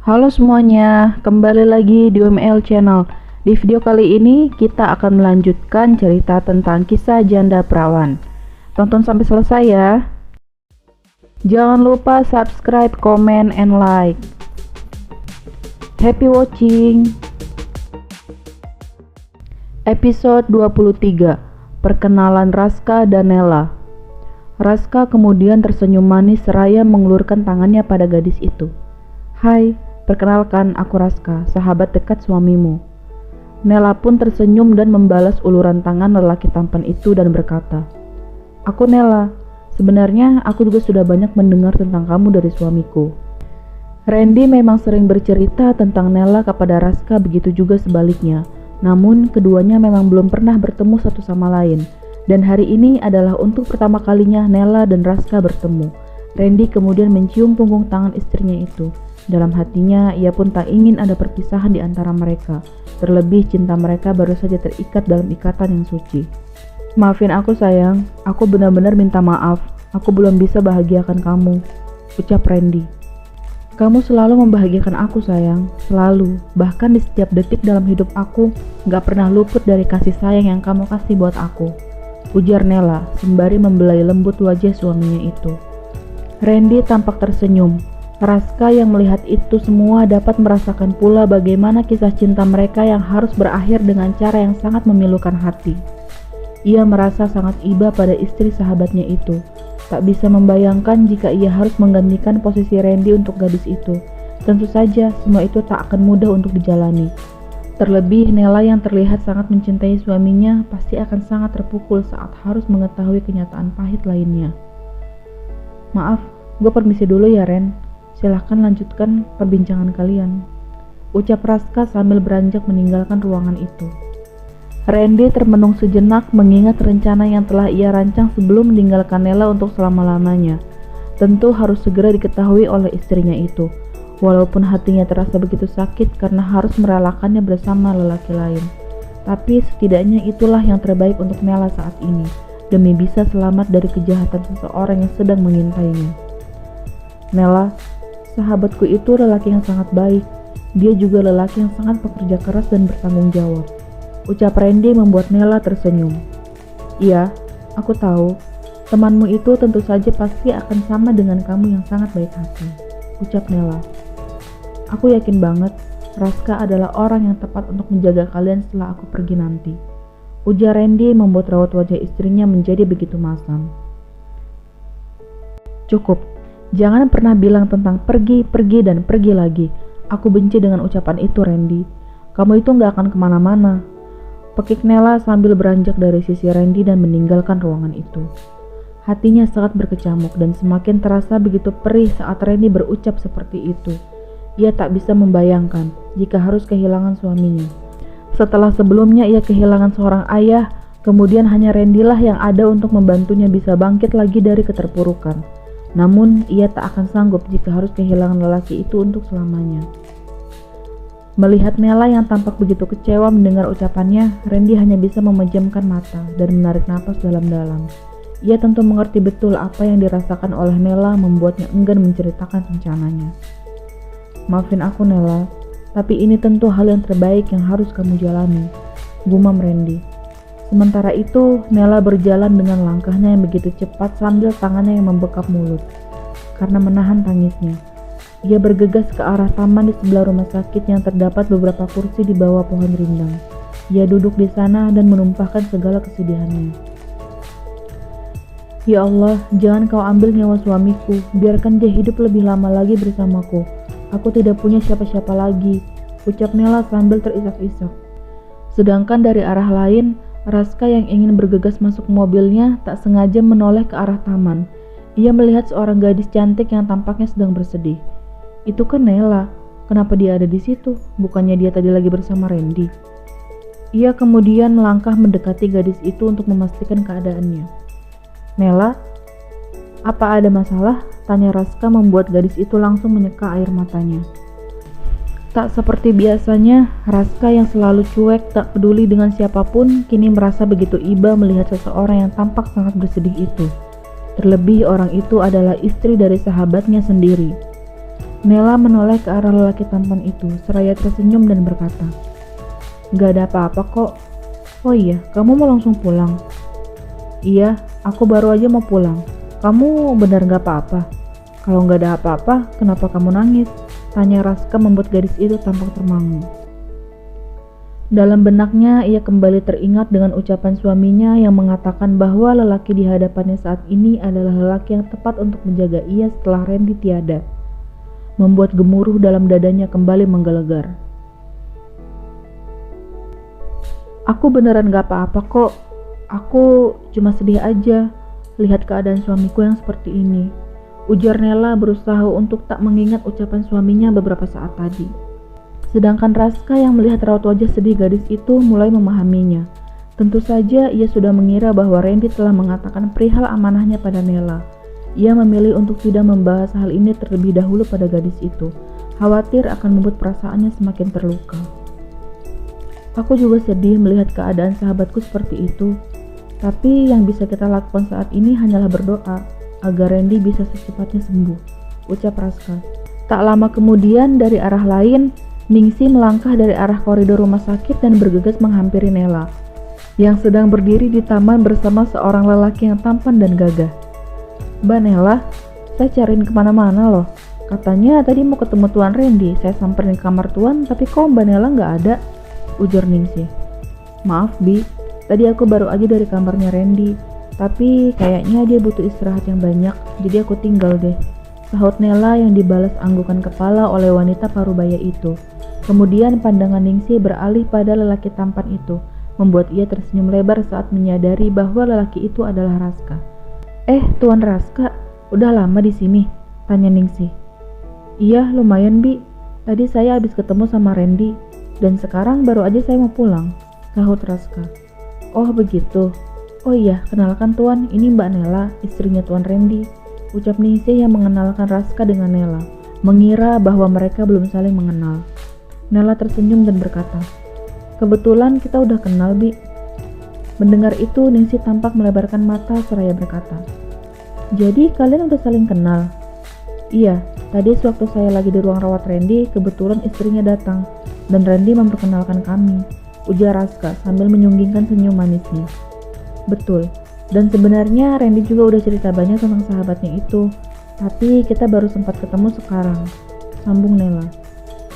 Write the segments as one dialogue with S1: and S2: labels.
S1: Halo semuanya, kembali lagi di UML Channel. Di video kali ini kita akan melanjutkan cerita tentang kisah janda perawan. Tonton sampai selesai ya. Jangan lupa subscribe, comment, and like. Happy watching. Episode 23, Perkenalan Raska dan Nela. Raska kemudian tersenyum manis seraya mengulurkan tangannya pada gadis itu. Hai, perkenalkan aku Raska, sahabat dekat suamimu. Nela pun tersenyum dan membalas uluran tangan lelaki tampan itu dan berkata, Aku Nela, sebenarnya aku juga sudah banyak mendengar tentang kamu dari suamiku. Randy memang sering bercerita tentang Nela kepada Raska, begitu juga sebaliknya. Namun keduanya memang belum pernah bertemu satu sama lain. Dan hari ini adalah untuk pertama kalinya Nela dan Raska bertemu. Randy kemudian mencium punggung tangan istrinya itu. Dalam hatinya, ia pun tak ingin ada perpisahan di antara mereka. Terlebih cinta mereka baru saja terikat dalam ikatan yang suci. Maafin aku sayang, aku benar-benar minta maaf. Aku belum bisa bahagiakan kamu, ucap Randy. Kamu selalu membahagiakan aku sayang, selalu. Bahkan di setiap detik dalam hidup aku, gak pernah luput dari kasih sayang yang kamu kasih buat aku, ujar Nela sembari membelai lembut wajah suaminya itu. Randy tampak tersenyum. Raska yang melihat itu semua dapat merasakan pula bagaimana kisah cinta mereka yang harus berakhir dengan cara yang sangat memilukan hati. Ia merasa sangat iba pada istri sahabatnya itu. Tak bisa membayangkan jika ia harus menggantikan posisi Randy untuk gadis itu. Tentu saja semua itu tak akan mudah untuk dijalani. Terlebih Nela yang terlihat sangat mencintai suaminya pasti akan sangat terpukul saat harus mengetahui kenyataan pahit lainnya. Maaf, gue permisi dulu ya Ren. Silahkan lanjutkan perbincangan kalian, ucap Raska sambil beranjak meninggalkan ruangan itu. Randy termenung sejenak mengingat rencana yang telah ia rancang sebelum meninggalkan Nela untuk selama-lamanya. Tentu harus segera diketahui oleh istrinya itu, walaupun hatinya terasa begitu sakit karena harus merelakannya bersama lelaki lain. Tapi setidaknya itulah yang terbaik untuk Nela saat ini, demi bisa selamat dari kejahatan seseorang yang sedang mengintainya. Nela, sahabatku itu lelaki yang sangat baik. Dia juga lelaki yang sangat pekerja keras dan bertanggung jawab, ucap Randy membuat Nela tersenyum. Iya, aku tahu. Temanmu itu tentu saja pasti akan sama dengan kamu yang sangat baik hati, ucap Nela. Aku yakin banget Raska adalah orang yang tepat untuk menjaga kalian setelah aku pergi nanti, ujar Randy membuat raut wajah istrinya menjadi begitu masam. Cukup. Jangan pernah bilang tentang pergi, dan pergi lagi. Aku benci dengan ucapan itu, Randy. Kamu itu gak akan kemana-mana, pekik Nela sambil beranjak dari sisi Randy dan meninggalkan ruangan itu. Hatinya sangat berkecamuk dan semakin terasa begitu perih saat Randy berucap seperti itu. Ia tak bisa membayangkan jika harus kehilangan suaminya. Setelah sebelumnya ia kehilangan seorang ayah, kemudian hanya Randy lah yang ada untuk membantunya bisa bangkit lagi dari keterpurukan. Namun, ia tak akan sanggup jika harus kehilangan lelaki itu untuk selamanya. Melihat Nela yang tampak begitu kecewa mendengar ucapannya, Randy hanya bisa memejamkan mata dan menarik napas dalam-dalam. Ia tentu mengerti betul apa yang dirasakan oleh Nela membuatnya enggan menceritakan rencananya. Maafin aku Nela, tapi ini tentu hal yang terbaik yang harus kamu jalani, gumam Randy. Sementara itu, Nela berjalan dengan langkahnya yang begitu cepat sambil tangannya yang membekap mulut karena menahan tangisnya. Ia bergegas ke arah taman di sebelah rumah sakit yang terdapat beberapa kursi di bawah pohon rindang. Ia duduk di sana dan menumpahkan segala kesedihannya. Ya Allah, jangan kau ambil nyawa suamiku, biarkan dia hidup lebih lama lagi bersamaku. Aku tidak punya siapa-siapa lagi, ucap Nela sambil terisak-isak. Sedangkan dari arah lain, Raska yang ingin bergegas masuk mobilnya tak sengaja menoleh ke arah taman. Ia melihat seorang gadis cantik yang tampaknya sedang bersedih. Itu kan Nela, kenapa dia ada di situ? Bukannya dia tadi lagi bersama Randy? Ia kemudian melangkah mendekati gadis itu untuk memastikan keadaannya. Nela, apa ada masalah? Tanya Raska membuat gadis itu langsung menyeka air matanya. Tak seperti biasanya, Raska yang selalu cuek tak peduli dengan siapapun kini merasa begitu iba melihat seseorang yang tampak sangat bersedih itu. Terlebih orang itu adalah istri dari sahabatnya sendiri. Nela menoleh ke arah lelaki tampan itu, seraya tersenyum dan berkata, "Gak ada apa-apa kok." "Oh iya, kamu mau langsung pulang?" "Iya, aku baru aja mau pulang. Kamu benar gak apa-apa?" "Kalau gak ada apa-apa, kenapa kamu nangis?" tanya Raska membuat gadis itu tampak termangu. Dalam benaknya, ia kembali teringat dengan ucapan suaminya yang mengatakan bahwa lelaki di hadapannya saat ini adalah lelaki yang tepat untuk menjaga ia setelah Randy tiada. Membuat gemuruh dalam dadanya kembali menggelegar. "Aku beneran gak apa-apa kok. Aku cuma sedih aja lihat keadaan suamiku yang seperti ini," ujar Nela berusaha untuk tak mengingat ucapan suaminya beberapa saat tadi. Sedangkan Raska yang melihat raut wajah sedih gadis itu mulai memahaminya. Tentu saja ia sudah mengira bahwa Randy telah mengatakan perihal amanahnya pada Nela. Ia memilih untuk tidak membahas hal ini terlebih dahulu pada gadis itu, khawatir akan membuat perasaannya semakin terluka. "Aku juga sedih melihat keadaan sahabatku seperti itu. Tapi yang bisa kita lakukan saat ini hanyalah berdoa agar Randy bisa secepatnya sembuh," ucap Raska. Tak lama kemudian dari arah lain, Ningsi melangkah dari arah koridor rumah sakit dan bergegas menghampiri Nela, yang sedang berdiri di taman bersama seorang lelaki yang tampan dan gagah. "Mbak Nela, saya cariin kemana-mana loh. Katanya tadi mau ketemu Tuan Randy, saya samperin ke kamar Tuan, tapi kok Mbak Nela nggak ada?" ujar Ningsi. "Maaf Bi, tadi aku baru aja dari kamarnya Randy, tapi kayaknya dia butuh istirahat yang banyak, jadi aku tinggal deh," sahut Nela yang dibalas anggukan kepala oleh wanita parubaya itu. Kemudian pandangan Ningsi beralih pada lelaki tampan itu, membuat ia tersenyum lebar saat menyadari bahwa lelaki itu adalah Raska. Tuan Raska, udah lama di sini?" tanya Ningsi. "Iya, lumayan Bi. Tadi saya habis ketemu sama Randy, dan sekarang baru aja saya mau pulang," sahut Raska. "Oh begitu. Oh iya, kenalkan Tuan, ini Mbak Nela, istrinya Tuan Randy," ucap Ningsi yang mengenalkan Raska dengan Nela, mengira bahwa mereka belum saling mengenal. Nela tersenyum dan berkata, "Kebetulan kita udah kenal, Bi." Mendengar itu, Ningsi tampak melebarkan mata seraya berkata, "Jadi kalian udah saling kenal?" "Iya, tadi sewaktu saya lagi di ruang rawat Randy, kebetulan istrinya datang, dan Randy memperkenalkan kami," ujar Raska sambil menyunggingkan senyum manisnya. "Betul, dan sebenarnya Randy juga udah cerita banyak tentang sahabatnya itu, tapi kita baru sempat ketemu sekarang," sambung Nela.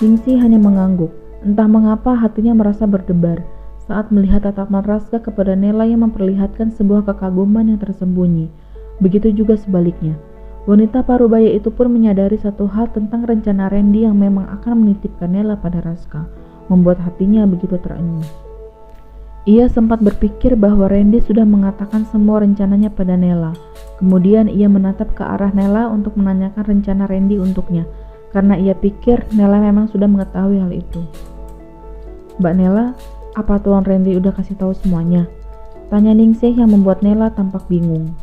S1: Ningsi hanya mengangguk, entah mengapa hatinya merasa berdebar saat melihat tatapan Raska kepada Nela yang memperlihatkan sebuah kekaguman yang tersembunyi. Begitu juga sebaliknya. Wanita parubaya itu pun menyadari satu hal tentang rencana Randy yang memang akan menitipkan Nela pada Raska, membuat hatinya begitu terenyuh. Ia sempat berpikir bahwa Randy sudah mengatakan semua rencananya pada Nela. Kemudian ia menatap ke arah Nela untuk menanyakan rencana Randy untuknya, karena ia pikir Nela memang sudah mengetahui hal itu. "Mbak Nela, apa Tuan Randy udah kasih tahu semuanya?" tanya Ningsih yang membuat Nela tampak bingung.